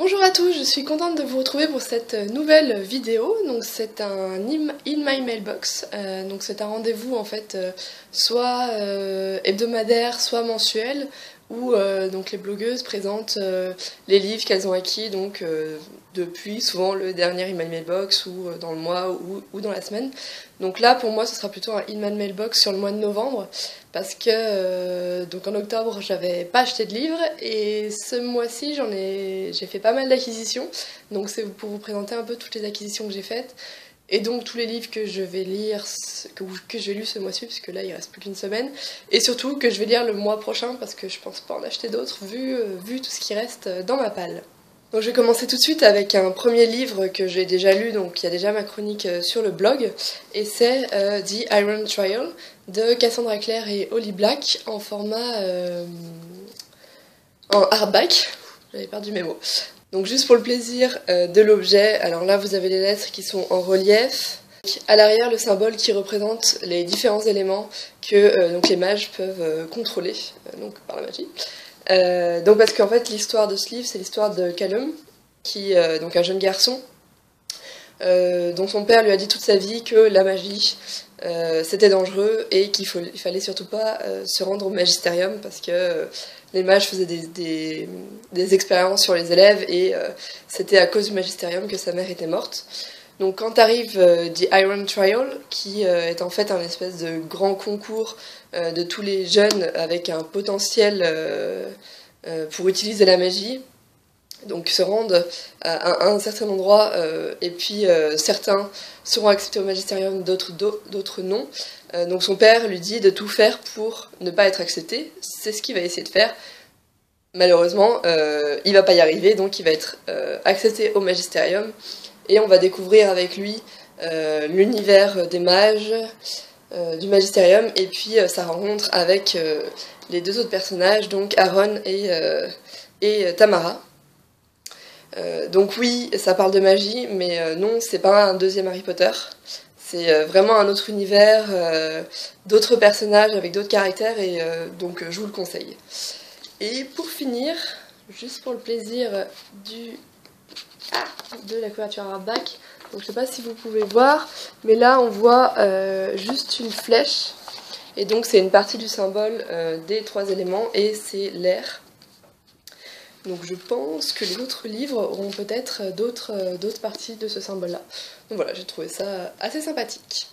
Bonjour à tous, je suis contente de vous retrouver pour cette nouvelle vidéo. Donc c'est un In My Mailbox. Donc c'est un rendez-vous en fait soit hebdomadaire, soit mensuel, où donc les blogueuses présentent les livres qu'elles ont acquis donc depuis souvent le dernier In My Mailbox ou dans le mois ou dans la semaine. Donc là pour moi ce sera plutôt un In My Mailbox sur le mois de novembre parce que donc en octobre j'avais pas acheté de livres et ce mois-ci j'ai fait pas mal d'acquisitions. Donc c'est pour vous présenter un peu toutes les acquisitions que j'ai faites. Et donc tous les livres que je vais lire, que j'ai lus ce mois-ci, puisque là il reste plus qu'une semaine, et surtout que je vais lire le mois prochain, parce que je pense pas en acheter d'autres, vu tout ce qui reste dans ma palle. Donc je vais commencer tout de suite avec un premier livre que j'ai déjà lu, donc il y a déjà ma chronique sur le blog, et c'est The Iron Trial de Cassandra Clare et Holly Black en format en hardback. J'avais perdu mes mots. Donc juste pour le plaisir de l'objet, alors là vous avez les lettres qui sont en relief. À l'arrière le symbole qui représente les différents éléments que donc les mages peuvent contrôler donc par la magie. Donc parce qu'en fait l'histoire de ce livre c'est l'histoire de Callum, qui donc un jeune garçon dont son père lui a dit toute sa vie que la magie c'était dangereux et qu'il fallait surtout pas se rendre au magistérium parce que les mages faisaient des expériences sur les élèves et c'était à cause du magistérium que sa mère était morte. Donc quand arrive The Iron Trial, qui est en fait un espèce de grand concours de tous les jeunes avec un potentiel pour utiliser la magie, donc se rendent à un certain endroit et puis certains seront acceptés au magistérium, d'autres non. Donc son père lui dit de tout faire pour ne pas être accepté, c'est ce qu'il va essayer de faire. Malheureusement, il va pas y arriver, donc il va être accepté au magistérium et on va découvrir avec lui l'univers des mages, du magistérium et puis sa rencontre avec les deux autres personnages, donc Aaron et Tamara. Donc oui, ça parle de magie, mais non, c'est pas un deuxième Harry Potter. C'est vraiment un autre univers, d'autres personnages avec d'autres caractères, et donc je vous le conseille. Et pour finir, juste pour le plaisir de la couverture hardback, donc je sais pas si vous pouvez voir, mais là on voit juste une flèche, et donc c'est une partie du symbole des trois éléments, et c'est l'air. Donc je pense que les autres livres auront peut-être d'autres parties de ce symbole-là. Donc voilà, j'ai trouvé ça assez sympathique.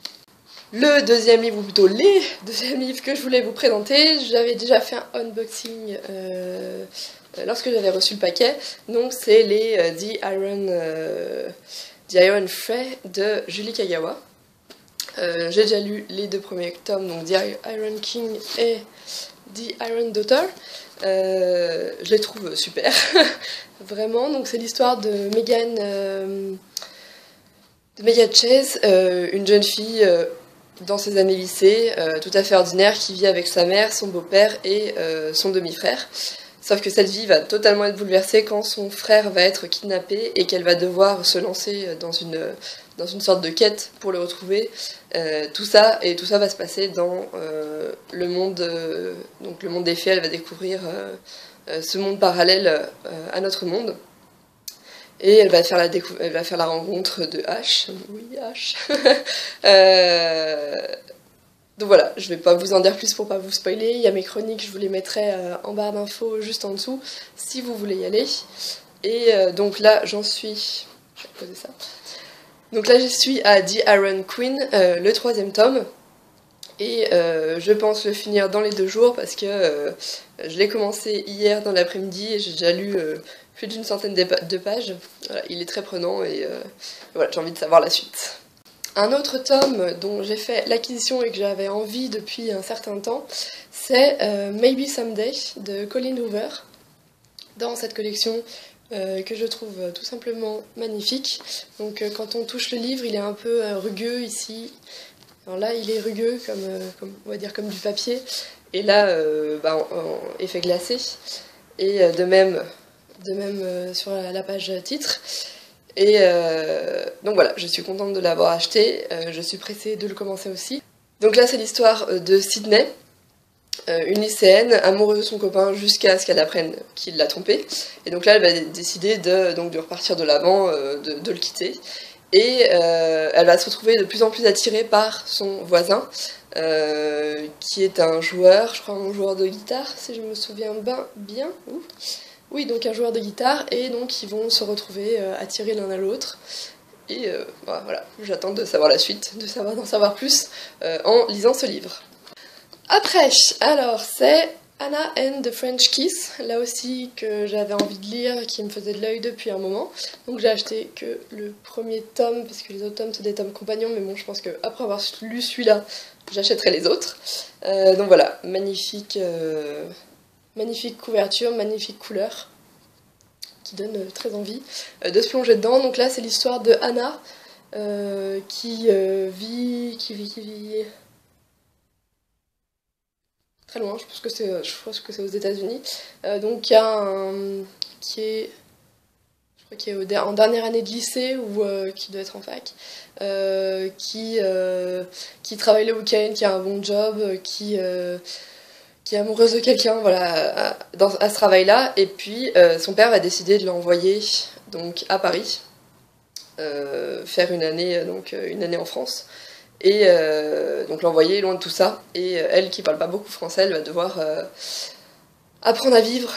Le deuxième livre, ou plutôt les deuxièmes livres que je voulais vous présenter, j'avais déjà fait un unboxing lorsque j'avais reçu le paquet. Donc c'est les The Iron Fray de Julie Kagawa. J'ai déjà lu les deux premiers tomes, donc The Iron King et The Iron Daughter. Je les trouve super, vraiment. Donc c'est l'histoire de Megan Chase, une jeune fille dans ses années lycée, tout à fait ordinaire, qui vit avec sa mère, son beau-père et son demi-frère. Sauf que cette vie va totalement être bouleversée quand son frère va être kidnappé et qu'elle va devoir se lancer dans une sorte de quête pour le retrouver. Tout ça va se passer dans le monde des fées. Elle va découvrir ce monde parallèle à notre monde. Et elle va faire la rencontre de Ash. Oui, Ash. Donc voilà, je vais pas vous en dire plus pour pas vous spoiler. Il y a mes chroniques, je vous les mettrai en barre d'infos juste en dessous si vous voulez y aller. Et donc là, j'en suis. Je vais poser ça. Donc là, je suis à The Iron Queen, le 3e tome. Et je pense le finir dans les 2 jours parce que je l'ai commencé hier dans l'après-midi et j'ai déjà lu plus d'une centaine de pages. Voilà, il est très prenant et voilà, j'ai envie de savoir la suite. Un autre tome dont j'ai fait l'acquisition et que j'avais envie depuis un certain temps, c'est Maybe Someday de Colleen Hoover. Dans cette collection que je trouve tout simplement magnifique. Donc quand on touche le livre, il est un peu rugueux ici. Alors là, il est rugueux on va dire comme du papier. Et là, en effet glacé. Et de même sur la page titre. Et donc voilà, je suis contente de l'avoir acheté. Je suis pressée de le commencer aussi. Donc là, c'est l'histoire de Sydney, une lycéenne amoureuse de son copain jusqu'à ce qu'elle apprenne qu'il l'a trompée. Et donc là, elle va décider de repartir de l'avant, de le quitter. Et elle va se retrouver de plus en plus attirée par son voisin, qui est un joueur, je crois un joueur de guitare, si je me souviens bien. Oui, donc un joueur de guitare, et donc ils vont se retrouver attirés l'un à l'autre. Et voilà, j'attends de savoir la suite, d'en savoir plus en lisant ce livre. Après, alors c'est Anna and the French Kiss, là aussi que j'avais envie de lire, qui me faisait de l'œil depuis un moment. Donc j'ai acheté que le premier tome, parce que les autres tomes c'est des tomes compagnons, mais bon, je pense qu'après avoir lu celui-là, j'achèterai les autres. Donc voilà, magnifique couverture, magnifique couleur, qui donne très envie de se plonger dedans. Donc là c'est l'histoire de Anna, qui vit très loin, je pense que c'est aux États-Unis. Donc il y a qui est en dernière année de lycée ou qui doit être en fac, qui travaille le week-end, qui a un bon job, qui est amoureuse de quelqu'un, voilà, à ce travail-là. Et puis son père va décider de l'envoyer donc à Paris, faire une année en France. Et donc l'envoyer loin de tout ça, et elle qui parle pas beaucoup français, elle va devoir apprendre à vivre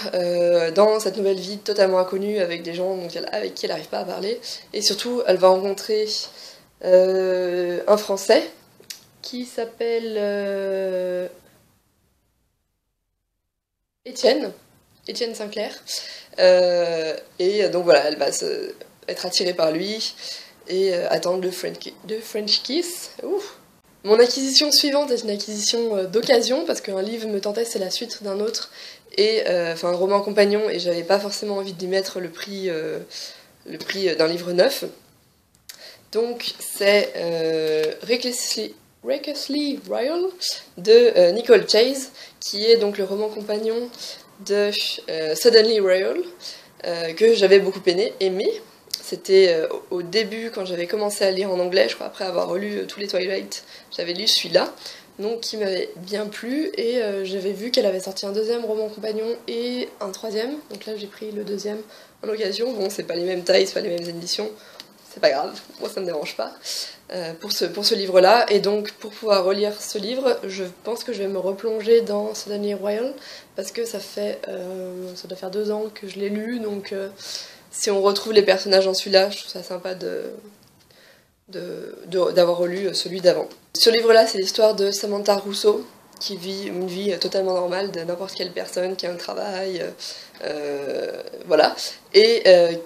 dans cette nouvelle vie totalement inconnue avec des gens avec qui elle n'arrive pas à parler, et surtout elle va rencontrer un Français qui s'appelle Étienne Sinclair, et donc voilà, elle va être attirée par lui et attendre le French Kiss. Ouf. Mon acquisition suivante est une acquisition d'occasion, parce qu'un livre me tentait, c'est la suite d'un autre, et un roman compagnon, et j'avais pas forcément envie d'y mettre le prix d'un livre neuf. Donc c'est Recklessly Royal de Nicole Chase, qui est donc le roman compagnon de Suddenly Royal, que j'avais beaucoup aimé. C'était au début, quand j'avais commencé à lire en anglais, je crois, après avoir relu tous les Twilight, j'avais lu celui-là, donc qui m'avait bien plu, et j'avais vu qu'elle avait sorti un deuxième roman compagnon et un troisième, donc là j'ai pris le deuxième en occasion. Bon, c'est pas les mêmes tailles, c'est pas les mêmes éditions, c'est pas grave, moi ça me dérange pas, pour ce livre-là. Et donc pour pouvoir relire ce livre, je pense que je vais me replonger dans Suddenly Royal, parce que ça doit faire 2 ans que je l'ai lu, donc si on retrouve les personnages dans celui-là, je trouve ça sympa d'avoir relu celui d'avant. Ce livre-là, c'est l'histoire de Samantha Rousseau, qui vit une vie totalement normale de n'importe quelle personne qui a un travail, voilà, et on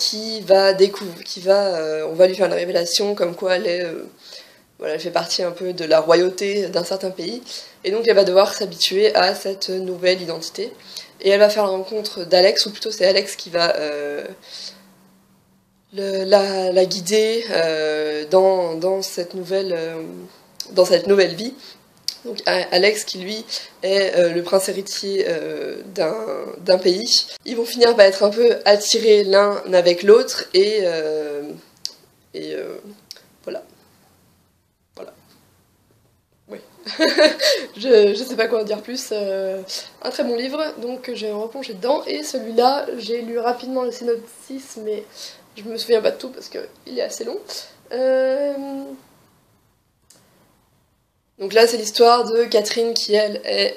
va lui faire une révélation comme quoi elle fait partie un peu de la royauté d'un certain pays, et donc elle va devoir s'habituer à cette nouvelle identité, et elle va faire la rencontre d'Alex, ou plutôt c'est Alex qui va la guider dans cette nouvelle vie. Donc Alex, qui lui est le prince héritier d'un pays. Ils vont finir par être un peu attirés l'un avec l'autre, et voilà. Oui. Je sais pas quoi en dire plus. Un très bon livre, donc je vais me replonger dedans. Et celui-là, j'ai lu rapidement le synopsis, mais je me souviens pas de tout parce qu'il est assez long. Donc là, c'est l'histoire de Catherine, qui elle est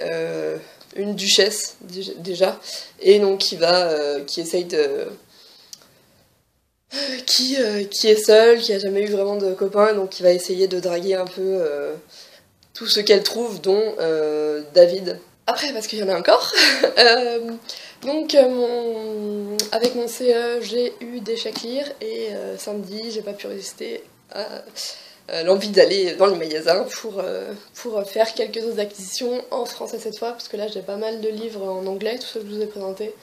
une duchesse déjà, et donc qui essaye qui est seule, qui a jamais eu vraiment de copain, donc qui va essayer de draguer un peu tout ce qu'elle trouve, dont David. Après, parce qu'il y en a encore. Donc avec mon CE, j'ai eu des chèques lire, et samedi, j'ai pas pu résister à l'envie d'aller dans les magasins pour faire quelques autres acquisitions en français cette fois, parce que là j'ai pas mal de livres en anglais. Tout ce que je vous ai présenté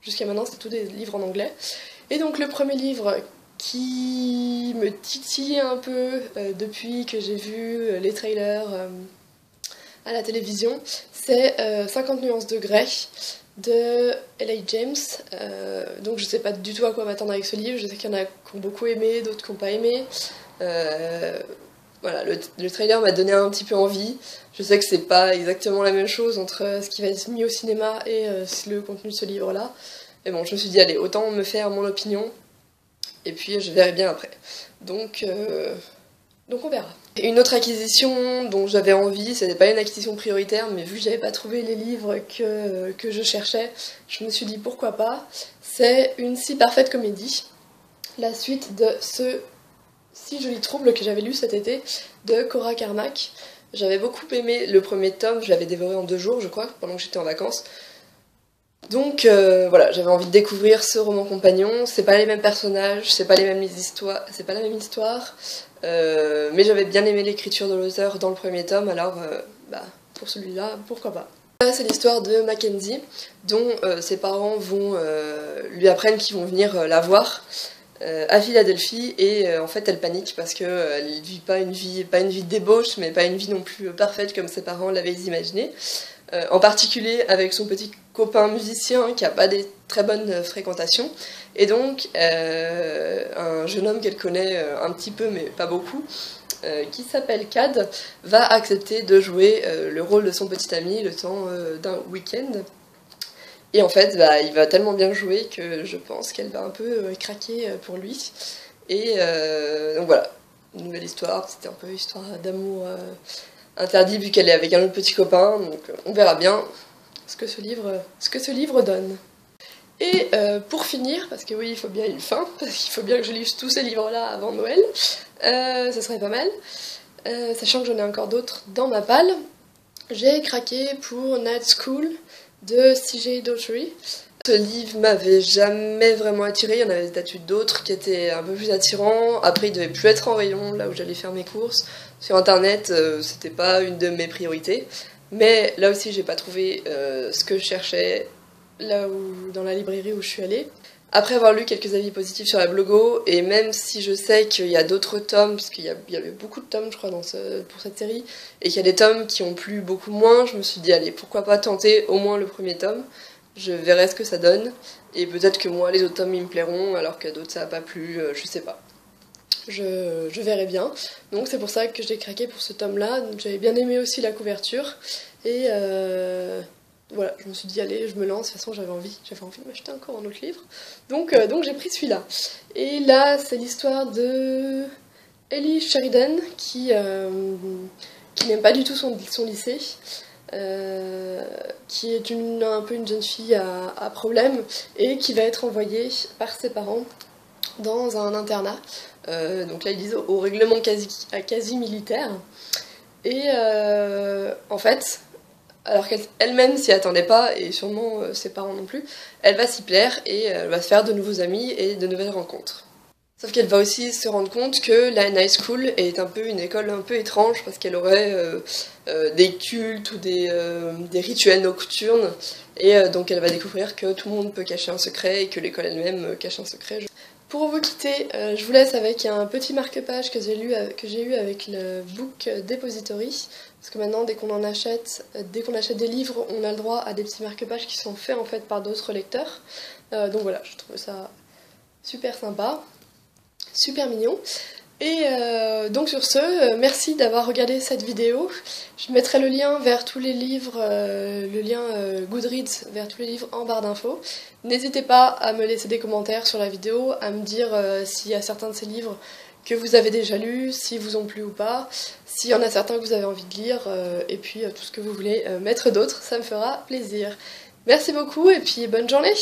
jusqu'à maintenant, c'est tous des livres en anglais. Et donc le premier livre qui me titille un peu depuis que j'ai vu les trailers à la télévision, c'est 50 nuances de Grey de L.A. James. Donc je sais pas du tout à quoi m'attendre avec ce livre. Je sais qu'il y en a qui ont beaucoup aimé, d'autres qui n'ont pas aimé. voilà, le trailer m'a donné un petit peu envie. Je sais que c'est pas exactement la même chose entre ce qui va être mis au cinéma et le contenu de ce livre-là. Mais bon, je me suis dit, allez, autant me faire mon opinion, et puis je verrai bien après. Donc on verra. Une autre acquisition dont j'avais envie, c'était pas une acquisition prioritaire, mais vu que j'avais pas trouvé les livres que je cherchais, je me suis dit pourquoi pas, c'est Une si parfaite comédie, la suite de ce si joli trouble que j'avais lu cet été de Cora Carmack. J'avais beaucoup aimé le premier tome, je l'avais dévoré en 2 jours je crois, pendant que j'étais en vacances. Donc voilà, j'avais envie de découvrir ce roman compagnon. C'est pas les mêmes personnages, c'est pas les mêmes histoires, c'est pas la même histoire, mais j'avais bien aimé l'écriture de l'auteur dans le premier tome, alors pour celui-là, pourquoi pas. Là, c'est l'histoire de Mackenzie, dont ses parents lui apprennent qu'ils vont venir la voir à Philadelphie, et en fait elle panique parce qu'elle ne vit pas une vie de débauche, mais pas une vie non plus parfaite comme ses parents l'avaient imaginé. En particulier avec son petit copain musicien qui n'a pas des très bonnes fréquentations, et donc un jeune homme qu'elle connaît un petit peu mais pas beaucoup, qui s'appelle Cad, va accepter de jouer le rôle de son petit ami le temps d'un week-end. Et en fait, il va tellement bien jouer que je pense qu'elle va un peu craquer pour lui. Et donc voilà, une nouvelle histoire, c'était un peu une histoire d'amour interdit vu qu'elle est avec un autre petit copain, donc on verra bien ce que ce livre donne. Et pour finir, parce que oui, il faut bien une fin, parce qu'il faut bien que je lise tous ces livres-là avant Noël, ce serait pas mal, sachant que j'en ai encore d'autres dans ma palle, j'ai craqué pour Night School de C.J. Dougherty. Ce livre m'avait jamais vraiment attiré, il y en avait peut-être eu d'autres qui étaient un peu plus attirants. Après, il devait plus être en rayon, là où j'allais faire mes courses. Sur internet, c'était pas une de mes priorités. Mais là aussi, j'ai pas trouvé ce que je cherchais dans la librairie où je suis allée. Après avoir lu quelques avis positifs sur la blogo, et même si je sais qu'il y a d'autres tomes, parce qu'il y avait beaucoup de tomes je crois pour cette série, et qu'il y a des tomes qui ont plu beaucoup moins, je me suis dit allez, pourquoi pas tenter au moins le premier tome, je verrai ce que ça donne, et peut-être que moi les autres tomes ils me plairont, alors qu'à d'autres ça n'a pas plu, je sais pas. Je verrai bien, donc c'est pour ça que j'ai craqué pour ce tome-là. J'avais bien aimé aussi la couverture, et voilà, je me suis dit allez, je me lance, de toute façon j'avais envie de m'acheter encore un autre livre, donc j'ai pris celui-là. Et là c'est l'histoire de Ellie Sheridan qui n'aime pas du tout son lycée, qui est un peu une jeune fille à problème, et qui va être envoyée par ses parents dans un internat. Donc là ils disent au règlement quasi militaire, et en fait, alors qu'elle-même s'y attendait pas, et sûrement ses parents non plus, elle va s'y plaire et elle va se faire de nouveaux amis et de nouvelles rencontres. Sauf qu'elle va aussi se rendre compte que la Night School est un peu une école un peu étrange, parce qu'elle aurait des cultes ou des rituels nocturnes, et donc elle va découvrir que tout le monde peut cacher un secret et que l'école elle-même cache un secret. Pour vous quitter, je vous laisse avec un petit marque-page que j'ai eu avec le Book Depository, parce que maintenant dès qu'on achète des livres, on a le droit à des petits marque-pages qui sont faits en fait par d'autres lecteurs. Donc voilà, je trouve ça super sympa, super mignon. Et donc sur ce, merci d'avoir regardé cette vidéo. Je mettrai le lien vers tous les livres, le lien Goodreads vers tous les livres en barre d'infos. N'hésitez pas à me laisser des commentaires sur la vidéo, à me dire s'il y a certains de ces livres que vous avez déjà lus, s'ils vous ont plu ou pas, s'il y en a certains que vous avez envie de lire, et puis tout ce que vous voulez mettre d'autres, ça me fera plaisir. Merci beaucoup et puis bonne journée!